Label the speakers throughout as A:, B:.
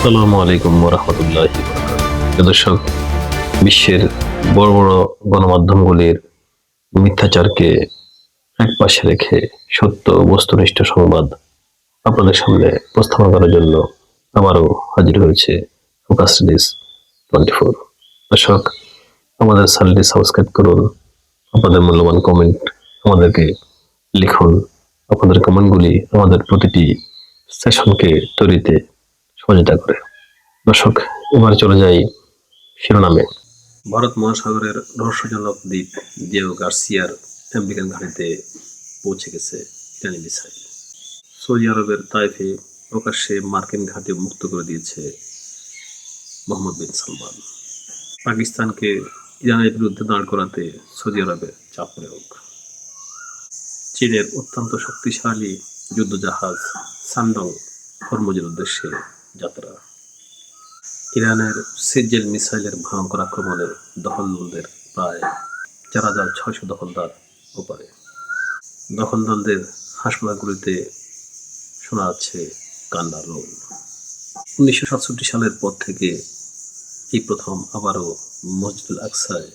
A: আসসালামু আলাইকুম ওরহমতুল্লাহি বারাকাতুহু। দর্শক, বিশ্বের বড় বড় গণমাধ্যমগুলির মিথ্যাচারকে একপাশে রেখে সত্য বস্তুনিষ্ঠ সংবাদ আপনাদের সামনে উপস্থাপন করার জন্য আবারও হাজির হয়েছে ফোকাস নিউজ 24। দর্শক, আমাদের চ্যানেলটি সাবস্ক্রাইব করুন, আপনাদের মূল্যবান কমেন্ট আমাদেরকে লিখুন। আপনাদের কমেন্টগুলি আমাদের প্রতিটি সেশনকে তৈরিতে সহযোগিতা করে। দর্শক, এবার চলে যাই শিরোনামে। ভারত মহাসাগরের রহস্যজনক দ্বীপ দিয়েগো গার্সিয়ার আমেরিকান ঘাঁটিতে পৌঁছে গেছে ইরানি মিসাইল। সৌদি আরবের তাইফে প্রকাশ্যে মার্কিন ঘাঁটি মুক্ত করে দিয়েছে মোহাম্মদ বিন সালমান। পাকিস্তানকে ইরানের বিরুদ্ধে দাঁড় করাতে সৌদি আরবের চাপ প্রয়োগ। চীনের অত্যন্ত শক্তিশালী যুদ্ধজাহাজ সানডং হরমুজের উদ্দেশ্যে যাত্রা। ইরানের সেজেল মিসাইলের ভয়ঙ্কর আক্রমণে দখলদারদের প্রায় 4,600 দখলদার ওপারে। দখলদারদের হাসপাতালগুলিতে শোনা যাচ্ছে কান্নার রোল। 1967 সালের পর থেকে এই প্রথম আবারও মসজিদুল আকসায়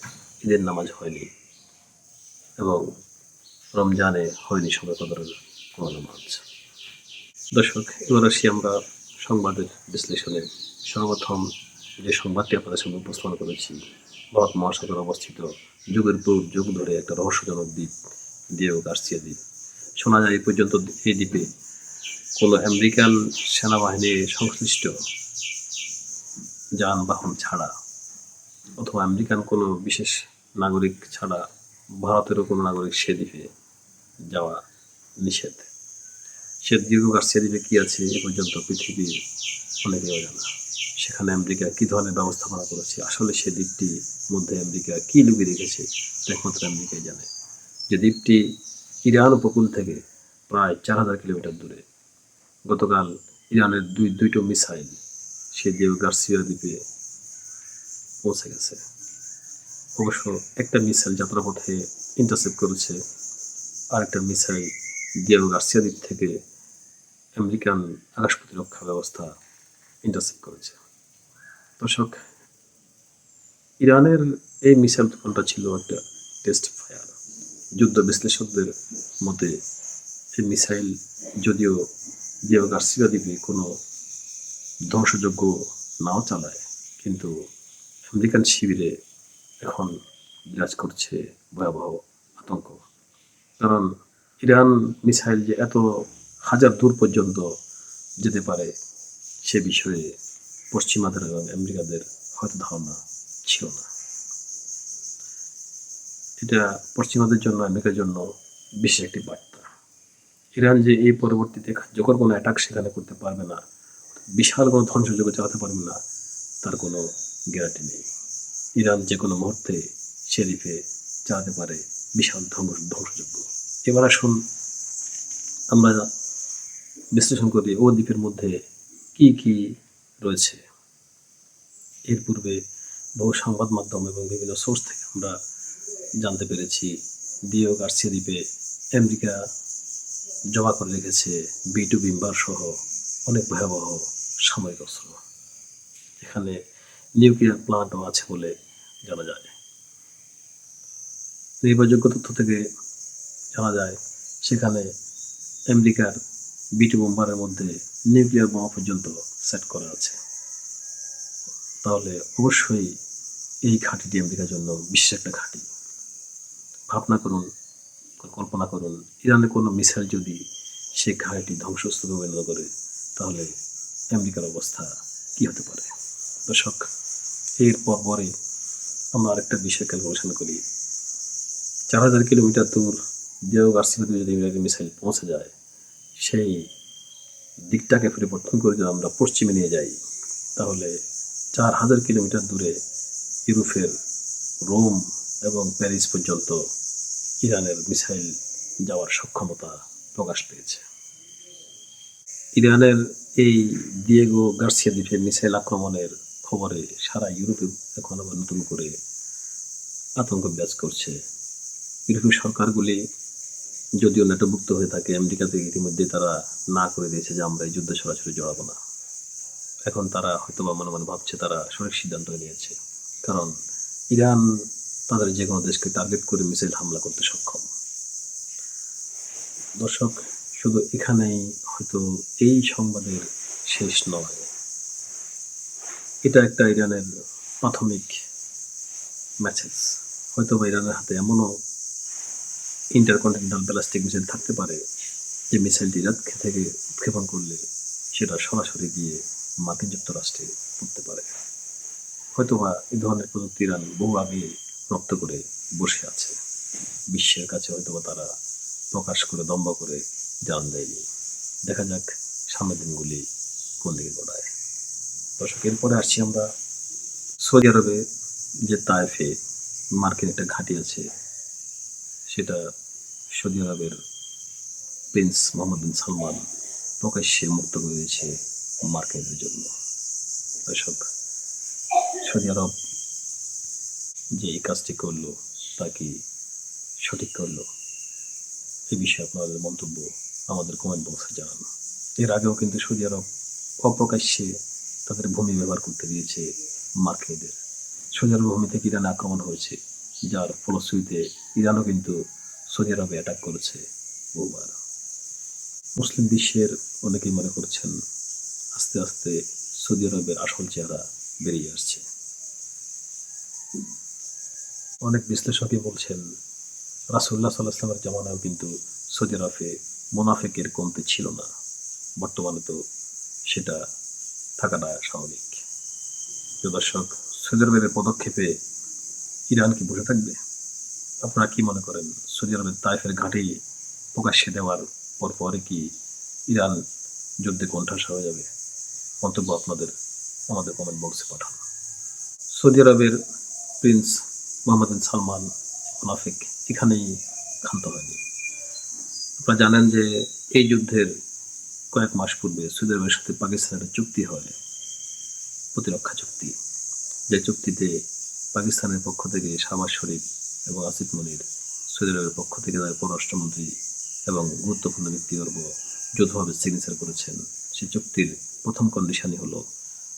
A: ঈদের নামাজ হয়নি এবং রমজানে হয়নি শবে কদরের কোনো নামাজ। দর্শক, এবার আসি আমরা সংবাদের বিশ্লেষণে। সর্বপ্রথম যে সংবাদটি আপনাদের সামনে উপস্থাপন করেছি, ভারত মহাসাগরে অবস্থিত যুগের পর যুগ ধরে একটা রহস্যজনক দ্বীপ দিয়েগো গার্সিয়া দ্বীপ। শোনা যায় এই পর্যন্ত এই দ্বীপে কোনো আমেরিকান সেনাবাহিনীর সংশ্লিষ্ট যানবাহন ছাড়া অথবা আমেরিকান কোনো বিশেষ নাগরিক ছাড়া ভারতেরও কোনো নাগরিক সে দ্বীপে যাওয়া নিষেধ। সে দিয়েগো গার্সিয়া দ্বীপে কী আছে এ পর্যন্ত পৃথিবীর অনেকেই অজানা। সেখানে আমেরিকা কী ধরনের ব্যবস্থাপনা করেছে, আসলে সে দ্বীপটির মধ্যে আমেরিকা কী লুকিয়ে রেখেছে একমাত্র আমেরিকাই জানে। যে দ্বীপটি ইরান উপকূল থেকে প্রায় 4,000 কিলোমিটার দূরে। গতকাল ইরানের দুটো মিসাইল সে দিয়েগো গার্সিয়া দ্বীপে পৌঁছে গেছে। অবশ্য একটা মিসাইল যাত্রাপথে ইন্টারসেপ্ট করেছে, আরেকটা মিসাইল দিয়েগো গার্সিয়া দ্বীপ থেকে আমেরিকান আকাশ প্রতিরক্ষা ব্যবস্থা ইন্টারসেপ্ট করেছে। দর্শক, ইরানের এই মিসাইল উৎক্ষেপণটা ছিল একটা টেস্ট ফায়ার। যুদ্ধ বিশ্লেষকদের মতে এই মিসাইল যদিও দিয়েগো গার্সিয়া দ্বীপে কোনো ধ্বংসযোগ্য নাও চালায়, কিন্তু আমেরিকান শিবিরে এখন বিরাজ করছে ভয়াবহ আতঙ্ক। কারণ ইরান মিসাইল যে এত হাজার দূর পর্যন্ত যেতে পারে সে বিষয়ে পশ্চিমাদের এবং আমেরিকাদের হয়তো ধারণা ছিল না। এটা পশ্চিমাদের জন্য, আমেরিকার জন্য বিশেষ একটি বার্তা। ইরান যে এই পরবর্তীতে যখন কোনো অ্যাটাক সেখানে করতে পারবে না, বিশাল কোনো ধ্বংসযজ্ঞ চালাতে পারবে না, তার কোনো গ্যারান্টি নেই। ইরান যে কোনো মুহূর্তে সে দ্বীপে চালাতে পারে বিশাল ধ্বংসযজ্ঞ। এবার আসুন আমরা বিশ্লেষণ করি ও দ্বীপের মধ্যে কি কি রয়েছে। এর পূর্বে বহু সংবাদ মাধ্যম এবং বিভিন্ন সোর্স থেকে আমরা জানতে পেরেছি দিয়েগো গার্সিয়া দ্বীপে আমেরিকা জমা করে রেখেছে B2 বিম্বার সহ অনেক ভয়াবহ সামরিক অস্ত্র। এখানে নিউক্লিয়ার প্লান্টও আছে বলে জানা যায়। নির্ভরযোগ্য তথ্য থেকে জানা যায় সেখানে আমেরিকার B2 বোম্বারের মধ্যে নিউক্লিয়ার বোমা পর্যন্ত সেট করা আছে। তাহলে অবশ্যই এই ঘাঁটিটি আমেরিকার জন্য বিশেষ একটা ঘাঁটি। ভাবনা করুন, কল্পনা করুন, ইরানের কোনো মিসাইল যদি সেই ঘাঁটি ধ্বংসস্তূপে পরিণত করে তাহলে আমেরিকার অবস্থা কী হতে পারে। দর্শক, এর পরে আমরা আরেকটা বিষয় ক্যালকুলেশন করি। 4,000 কিলোমিটার দূর দিয়েগো গার্সিয়াতে যদি ইরানি মিসাইল পৌঁছে যায়, সেই দিকটাকে পরিবর্তন করে যদি আমরা পশ্চিমে নিয়ে যাই তাহলে 4,000 কিলোমিটার দূরে ইউরোপের রোম এবং প্যারিস পর্যন্ত ইরানের মিসাইল যাওয়ার সক্ষমতা প্রকাশ পেয়েছে। ইরানের এই দিয়েগো গার্সিয়া দ্বীপে মিসাইল আক্রমণের খবরে সারা ইউরোপে এখন আবার নতুন করে আতঙ্ক বিরাজ করছে। ইউরোপীয় সরকারগুলি যদিও নেটোভুক্ত হয়ে থাকে, আমেরিকা থেকে ইতিমধ্যে তারা না করে দিয়েছে যে আমরা এই যুদ্ধে সরাসরি জড়াবো না। এখন তারা হয়তো বা মনে মনে ভাবছে তারা সঠিক সিদ্ধান্ত নিয়েছে, কারণ ইরান তাদের যে কোনো দেশকে টার্গেট করে মিসাইল হামলা করতে সক্ষম। দর্শক, শুধু এখানেই হয়তো এই সংবাদের শেষ নয়, এটা একটা ইরানের প্রাথমিক মেসেজ। হয়তো বা ইরানের হাতে এমনও ইন্টারকন্টিনেন্টাল ব্যালিস্টিক মিসাইল থাকতে পারে যে মিসাইলটি ইরাক থেকে উৎক্ষেপণ করলে সেটা সরাসরি গিয়ে মার্কিন যুক্তরাষ্ট্রে পড়তে পারে। হয়তোবা এই ধরনের প্রযুক্তি ইরান বহু আগে রপ্ত করে বসে আছে, বিশ্বের কাছে হয়তোবা তারা প্রকাশ করে দম্ভ করে জান দেয়নি। দেখা যাক সামনের দিনগুলি কোন দিকে গড়ায়। দর্শক, এরপরে আসছি আমরা সৌদি আরবে, যে তায়েফে মার্কিন একটা ঘাঁটি আছে, সেটা সৌদি আরবের প্রিন্স মোহাম্মদ বিন সালমান প্রকাশ্যে মুক্ত করে দিয়েছে মার্কিনদের জন্য। দর্শক, সৌদি আরব যে এই কাজটি করলো তা কি সঠিক করলো? এই বিষয়ে আপনাদের মন্তব্য আমাদের কমেন্ট বক্সে জানান। এর আগেও কিন্তু সৌদি আরব অপ্রকাশ্যে তাদের ভূমি ব্যবহার করতে দিয়েছে মার্কিনীদের। সৌদি আরব ভূমি থেকে ইরানে আক্রমণ হয়েছে, যার ফলশ্রুতিতে ইরানও কিন্তু সৌদি আরবে অ্যাটাক করেছে বহুবার। মুসলিম বিশ্বের অনেকেই মনে করছেন আস্তে আস্তে সৌদি আরবের আসল চেহারা বেরিয়ে আসছে। অনেক বিশ্লেষকই বলছেন রাসূলুল্লাহ সাল্লাল্লাহু আলাইহি ওয়াসাল্লামের জামানায় কিন্তু সৌদি আরবে মুনাফিকের কমতি ছিল না, বর্তমানে তো সেটা থাকাটা স্বাভাবিক। দর্শক, সৌদি আরবের পদক্ষেপে ইরান কি বসে থাকবে? আপনারা কি মনে করেন? সৌদি আরবের তায়েফের ঘাঁটি প্রকাশ্যে দেওয়ার পরে কি ইরান যুদ্ধে কোণঠাসা হয়ে যাবে? মন্তব্য আপনাদের আমাদের কমেন্ট বক্সে পাঠান। সৌদি আরবের প্রিন্স মোহাম্মদ বিন সালমান মুনাফিক এখানেই ক্ষান্ত হয়নি। আপনারা জানেন যে এই যুদ্ধের কয়েক মাস পূর্বে সৌদি আরবের সাথে পাকিস্তানের চুক্তি হয়, প্রতিরক্ষা চুক্তি, যে চুক্তিতে পাকিস্তানের পক্ষ থেকে শাহবাজ শরীফ এবং আসিফ মনির, সৌদি আরবের পক্ষ থেকে তাদের পররাষ্ট্রমন্ত্রী এবং গুরুত্বপূর্ণ ব্যক্তিবর্গ যৌথভাবে সিগনেচার করেছেন। সেই চুক্তির প্রথম কন্ডিশনই হলো,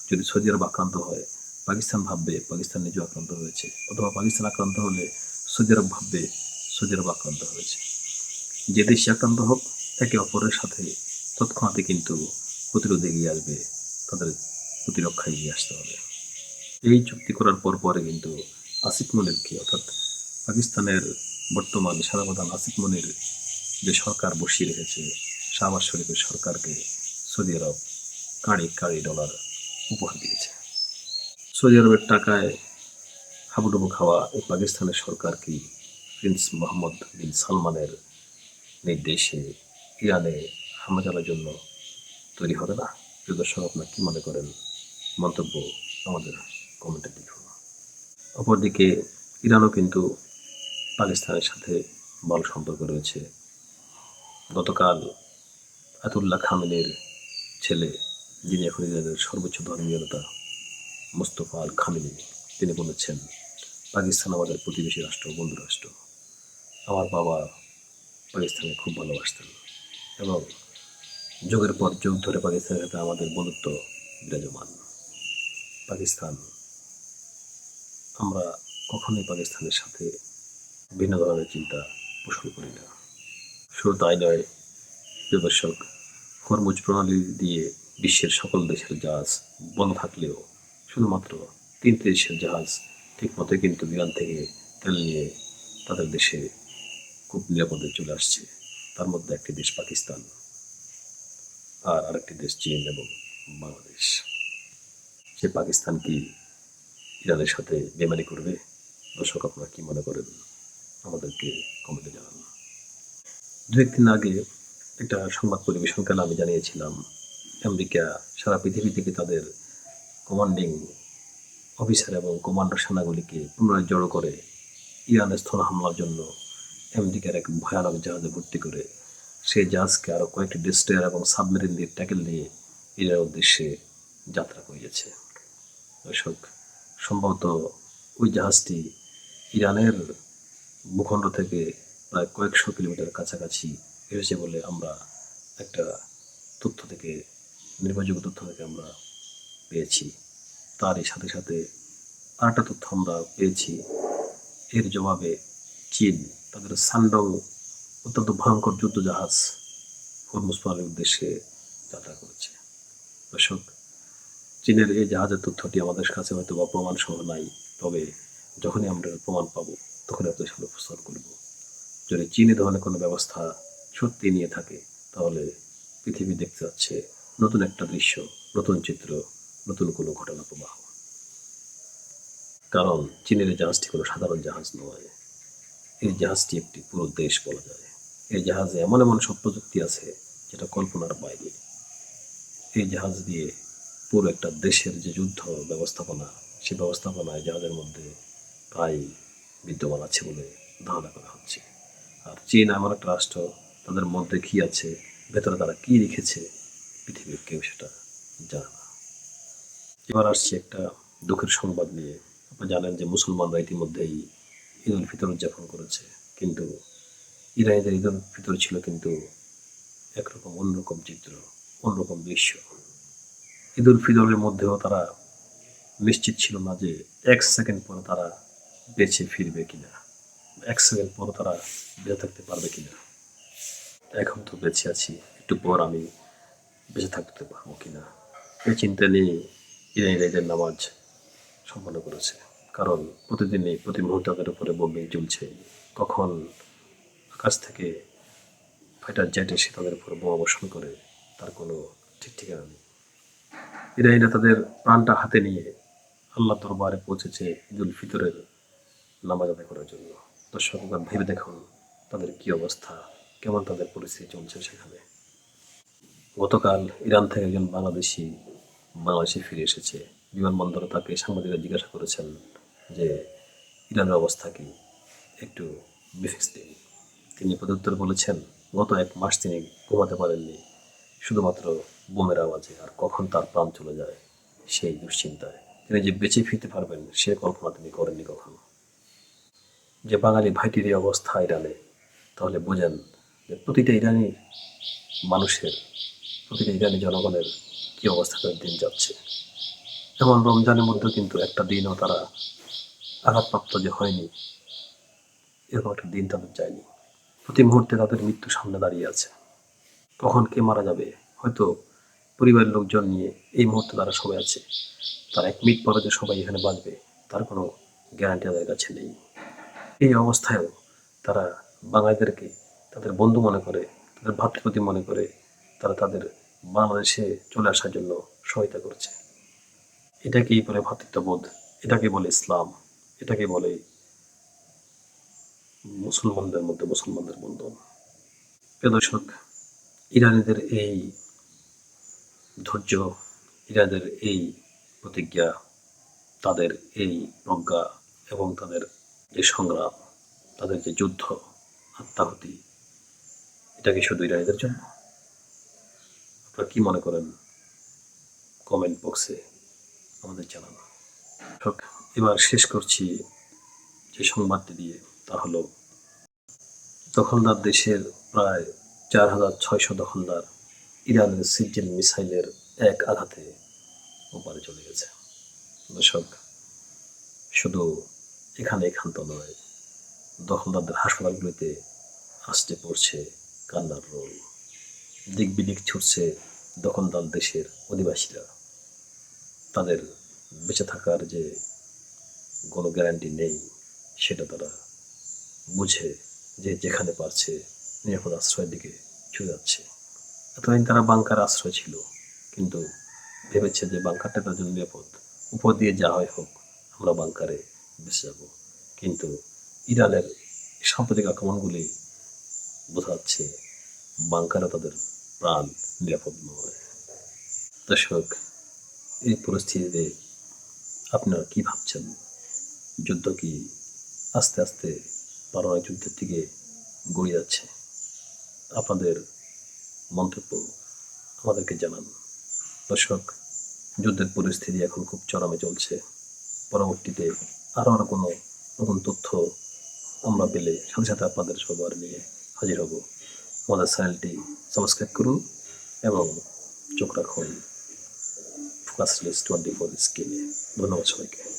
A: যদি সৌদি আরব আক্রান্ত হয় পাকিস্তান ভাববে পাকিস্তান নিজেও আক্রান্ত হয়েছে, অথবা পাকিস্তান আক্রান্ত হলে সৌদি আরব ভাববে সৌদি আরব আক্রান্ত হয়েছে। যে দেশে আক্রান্ত হোক, একে অপরের সাথে তৎক্ষণাৎই কিন্তু প্রতিরোধে এগিয়ে আসবে, তাদের প্রতিরক্ষা এগিয়ে আসতে হবে। এই চুক্তি করার পরে কিন্তু আসিফ মনিরকে, অর্থাৎ পাকিস্তানের বর্তমান সেনাপ্রধান আসিফ মনির যে সরকার বসিয়ে রেখেছে, শাহবাজ শরীফের সরকারকে সৌদি আরব কাঁড়ি ডলার উপহার দিয়েছে। সৌদি আরবের টাকায় হাবুডুবু খাওয়া এই পাকিস্তানের সরকার কি প্রিন্স মোহাম্মদ বিন সালমানের নির্দেশে ইরানে হামলা চালানোর জন্য তৈরি হবে না? প্রিয় দর্শক, আপনারা কি মনে করেন? মন্তব্য আমাদের কমেন্টে লিখুন। অপরদিকে ইরানও কিন্তু পাকিস্তানের সাথে ভালো সম্পর্ক রয়েছে। গতকাল আয়াতুল্লাহ খামেনির ছেলে, যিনি এখন ইরানের সর্বোচ্চ ধর্মীয় নেতা, মোস্তফা আল খামেনি, তিনি বলেছেন, পাকিস্তান আমাদের প্রতিবেশী রাষ্ট্র, বন্ধু রাষ্ট্র। আমার বাবা পাকিস্তানে খুব ভালোবাসতেন এবং যুগের পর যুগ ধরে পাকিস্তানের সাথে আমাদের বন্ধুত্ব বিরাজমান। পাকিস্তান, আমরা কখনোই পাকিস্তানের সাথে ভিন্ন ধরনের চিন্তা পোষণ করি না। শুধু তাই নয়, প্রিয় দর্শক, হরমুজ প্রণালী দিয়ে বিশ্বের সকল দেশের জাহাজ বন্ধ থাকলেও শুধুমাত্র 3টি দেশের জাহাজ ঠিকমতো কিন্তু ইরান থেকে তেল নিয়ে তাদের দেশে খুব নিরাপদে চলে আসছে। তার মধ্যে একটি দেশ পাকিস্তান, আর আরেকটি দেশ চীন এবং বাংলাদেশ। সে পাকিস্তান কি ইরানের সাথে বেমানি করবে? দর্শক, আপনারা কি মনে করেন? আমাদেরকে কমেন্টে জানান। 2-1 দিন আগে একটা সংবাদ পরিবেশনকালে আমি জানিয়েছিলাম, আমেরিকা সারা পৃথিবী থেকে তাদের কমান্ডিং অফিসার এবং কমান্ডো সেনাগুলিকে পুনরায় জড়ো করে ইরানের স্থল হামলার জন্য আমেরিকার এক ভয়ানক জাহাজে ভর্তি করে সেই জাহাজকে আরও কয়েকটি ডেস্ট্রয়ার এবং সাবমেরিন দিয়ে ট্যাকেল দিয়ে ইরানের উদ্দেশ্যে যাত্রা করিয়েছে। দর্শক, সম্ভবত ওই জাহাজটি ইরানের ভূখণ্ড থেকে প্রায় কয়েকশো কিলোমিটার কাছাকাছি এসেছে বলে আমরা একটা তথ্য থেকে, নির্ভরযোগ্য তথ্য থেকে আমরা পেয়েছি, তারই সাথে সাথে আরেকটা তথ্য আমরা পেয়েছি, এর জবাবে চীন তাদের সানডং অত্যন্ত ভয়ঙ্কর যুদ্ধ জাহাজ হরমুজ প্রণালীর উদ্দেশ্যে যাত্রা করেছে। দর্শক, চীনের এই জাহাজের তথ্যটি আমাদের কাছে হয়তো বা প্রমাণ সহ নাই, তবে যখনই আমরা প্রমাণ পাবো তখনই আপনাদের সামনে উপস্থাপন করব। যদি চীন এ ধরনের কোনো ব্যবস্থা সত্যি নিয়ে থাকে, তাহলে পৃথিবী দেখতে যাচ্ছে নতুন একটা দৃশ্য, নতুন চিত্র, নতুন কোনো ঘটনা প্রবাহ। কারণ চীনের এই জাহাজটি কোনো সাধারণ জাহাজ নয়, এই জাহাজটি একটি পুরো দেশ বলা যায়। এই জাহাজে এমন এমন সব প্রযুক্তি আছে যেটা কল্পনার বাইরে। এই জাহাজ দিয়ে পুরো একটা দেশের যে যুদ্ধ ব্যবস্থাপনা, সেই ব্যবস্থাপনায় জাহাজের মধ্যে প্রায় বিদ্যমান আছে বলে ধারণা করা হচ্ছে। আর চীন এমন একটা রাষ্ট্র, তাদের মধ্যে কী আছে, ভেতরে তারা কী রেখেছে, পৃথিবীর কেউ সেটা জানে না। এবার আসছি একটা দুঃখের সংবাদ নিয়ে। আপনি জানেন যে মুসলমানরা ইতিমধ্যেই ঈদ উল ফিতর উদযাপন করেছে, কিন্তু ইরানিদের ঈদ উল ফিতর ছিল কিন্তু একরকম অন্যরকম চিত্র, অন্যরকম দৃশ্য। ঈদ উল ফিতরের মধ্যেও তারা নিশ্চিত ছিল না যে 1 সেকেন্ড পরে তারা বেঁচে ফিরবে কিনা, 1 সেকেন্ড পরে তারা বেঁচে থাকতে পারবে কিনা। এখন তো বেঁচে আছি, একটু পর আমি বেঁচে থাকতে পারবো কিনা, এই চিন্তা নিয়ে ইরানিরা ঈদের নামাজ সম্পন্ন করেছে। কারণ প্রতিদিনই প্রতি মুহূর্তে তাদের উপরে বোম্বিং চলছে, কখন আকাশ থেকে ফাইটার জেট এসে তাদের উপর বোমা বর্ষণ করে তার কোনো ঠিক ঠিকানা নেই। ইরানিরা তাদের প্রাণটা হাতে নিয়ে আল্লাহ দরবারে পৌঁছেছে ঈদ উল ফিতরের নামাজ আদায় করার জন্য। দর্শক, একবার ভেবে দেখুন তাদের কী অবস্থা, কেমন তাদের পরিস্থিতি চলছে সেখানে। গতকাল ইরান থেকে একজন বাংলাদেশি বাংলাদেশে ফিরে এসেছে। বিমানবন্দরে তাকে সাংবাদিকরা জিজ্ঞাসা করেছেন যে ইরানের অবস্থা কি, একটু ব্রিফিংস দিন। তিনি প্রত্যুত্তর বলেছেন, গত 1 মাস তিনি ঘুমাতে পারেননি, শুধুমাত্র বোমের আওয়াজে, আর কখন তার প্রাণ চলে যায় সেই দুশ্চিন্তায়। তিনি যে বেঁচে ফিরতে পারবেন সে কল্পনা তিনি করেননি কখনো। যে বাঙালি ভাইটির এই অবস্থা ইরানে, তাহলে বোঝেন যে প্রতিটা ইরানি মানুষের, প্রতিটা ইরানি জনগণের কী অবস্থা করে দিন যাচ্ছে। যেমন রমজানের মধ্যেও কিন্তু একটা দিনও তারা আঘাতপ্রাপ্ত যে হয়নি, এরকম একটা দিন তাদের যায়নি। প্রতি মুহূর্তে তাদের মৃত্যু সামনে দাঁড়িয়ে আছে। কখন কে মারা যাবে, হয়তো পরিবারের লোকজন নিয়ে এই মুহূর্তে তারা সবাই আছে, তার 1 মিনিট পরে যে সবাই এখানে বাঁচবে তার কোনো গ্যারান্টি তাদের কাছে নেই। এই অবস্থায়ও তারা বাঙালিদেরকে তাদের বন্ধু মনে করে, তাদের ভাতৃপ্রতি মনে করে তারা তাদের বাংলাদেশে চলে আসার জন্য সহায়তা করছে। এটাকেই বলে ভ্রাতৃত্ববোধ, এটাকে বলে ইসলাম, এটাকে বলে মুসলমানদের মধ্যে মুসলমানদের বন্ধন। প্রিয় দর্শক, ইরানিদের এই ধৈর্য, ইরানিদের এই প্রতিজ্ঞা, তাদের এই প্রজ্ঞা এবং তাদের যে সংগ্রাম, তাদের যে যুদ্ধ, আত্মাহুতি, এটা কি শুধু ইরানিদের জন্য? আপনারা কি মনে করেন কমেন্ট বক্সে আমাদের জানান। এবার শেষ করছি যে সংবাদটি দিয়ে, তা হলো দখলদার দেশের প্রায় 4,600 দখলদার ইরানের সিজিল মিসাইলের এক আঘাতে ওপারে চলে গেছে। দর্শক, শুধু এখানে ক্ষান্ত নয়, দখলদারদের হাসপাতালগুলিতে আসতে পড়ছে কান্নার রোল। দিক বিদিক ছুটছে দখলদার দেশের অধিবাসীরা। তাদের বেঁচে থাকার যে কোনো গ্যারান্টি নেই সেটা তারা বুঝে যে যেখানে পারছে নিরাপদ আশ্রয়ের দিকে ছুটে যাচ্ছে। এতদিন তারা বাংকার আশ্রয় ছিল, কিন্তু ভেবেছে যে বাংকারটা তার জন্য নিরাপদ, উপর দিয়ে যা হয় হোক আমরা বাংকারে বেঁচে যাব। কিন্তু ইরানের সাম্প্রতিক আক্রমণগুলি বোঝাচ্ছে বাংকারও তাদের প্রাণ নিরাপদ নয়। দর্শক, এই পরিস্থিতিতে আপনারা কি ভাবছেন? যুদ্ধ কি আস্তে আস্তে পারমাণবিক যুদ্ধের দিকে গড়িয়ে যাচ্ছে? আপনাদের মন্তব্য আমাদেরকে জানান। দর্শক, যুদ্ধের পরিস্থিতি এখন খুব চরমে চলছে। পরবর্তীতে আরও কোনো নতুন তথ্য আমরা পেলে সাথে সাথে আপনাদের সবার নিয়ে হাজির হব। আমাদের চ্যানেলটি সাবস্ক্রাইব করুন এবং চোখ রাখুন ক্লাস লিস্ট 24 স্কিলে। ধন্যবাদ সবাইকে।